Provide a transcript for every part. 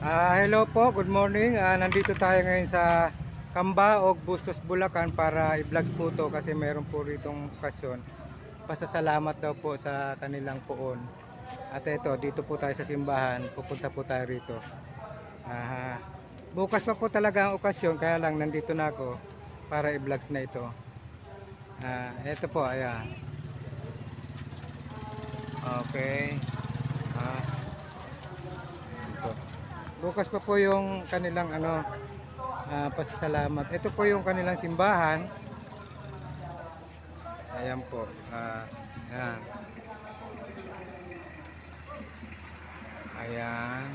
Hello po, good morning. Nandito tayo ngayon sa Cambaog, Bustos, Bulacan para i-vlogs po to kasi meron po ritong okasyon. Pasasalamat daw po sa kanilang poon. At ito, dito po tayo sa simbahan, pupunta po tayo rito. Bukas pa po talaga ang okasyon, kaya lang nandito na ako para i-vlogs na ito. Ito po, ayan. Okay. Ito. Bukas pa po yung kanilang pasasalamat. Ito po yung kanilang simbahan. Ayan po. Ayan. Ayan.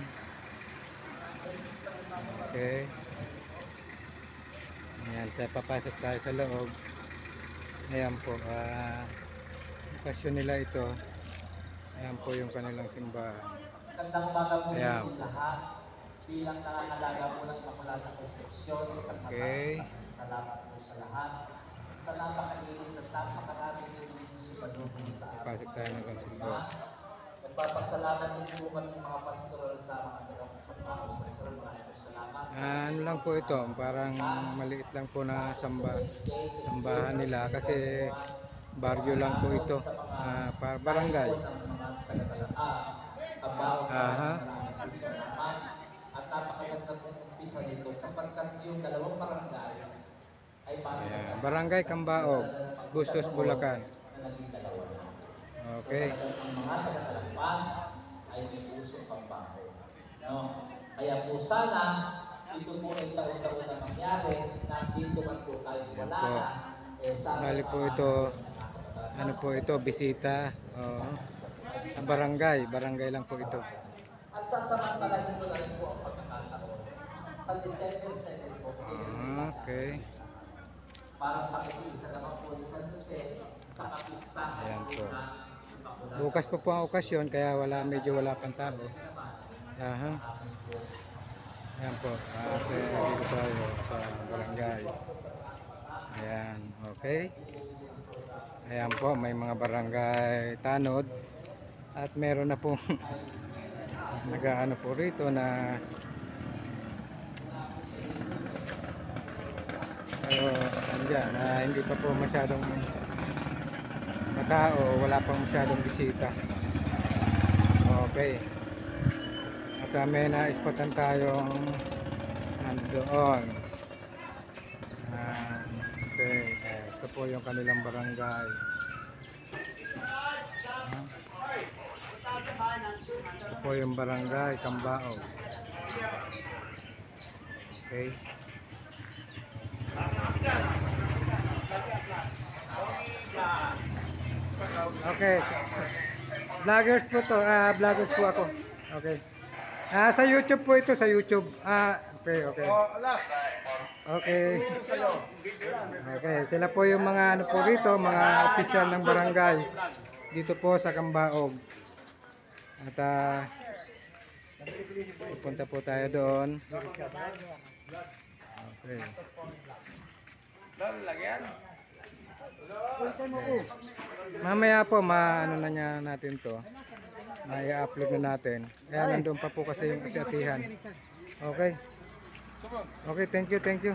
Okay. Ayan, papasok tayo sa loob. Ayan po. Okasyon nila ito. Ayan po yung kanilang simbahan. Magandang umaga po sa inyong lahat. Bilang nangangalaga po ng Immaculata Concepcion, isang salamat po sa lahat. Sa napakainit at napakarami yung sumalo po sa ating mga. Nagpapasalamat din po kami mga pastoral sa mga dalawang pastoral. Maraming po salamat. Ano lang po ito, parang maliit lang po na sambahan nila kasi baryo lang po ito, barangay. At napakaganda pong umpisa nito sapagkat yung dalawang barangay ay barangay Cambaog, Bustos, Bulacan. Okay. Ang mga taga-Talagpas ay may pusong pambaho. No? Kaya po sana ito po ay taon-taon na mangyari na dito man po tayo wala na. Bali po ito, ano po ito, bisita. Barangay lang po ito. At sasamantalahin ko na rin po ang pagkakataon. Sa December 7 po. Okay. Parang pakikiisa naman po ni San Jose sa kapista. Ayan po. Bukas pa po ang okasyon kaya medyo wala pang tao. Ayan po. Dito tayo sa barangay. Ayan. Okay. Ayan po. May mga barangay tanod. At meron na po nag-aano po rito na andyan, hindi pa po masyadong matao, wala pang masyadong bisita. Okay. At may na-spotan tayong nandoon. Okay. Ito po yung kanilang barangay. Ito po yung barangay Cambaog. Okay. Okay. Vloggers po to. Vloggers po ako. Okay. Sa YouTube po ito, sa YouTube. Okay. Okay. Okay. Sila po yung mga ano po dito, mga official ng barangay dito po sa Cambaog. At pupunta po tayo doon. Okay. Mamaya po ano na niya natin to. Mai-upload na natin. Kaya nandoon pa po kasi yung ati-atihan. Okay. Okay, thank you.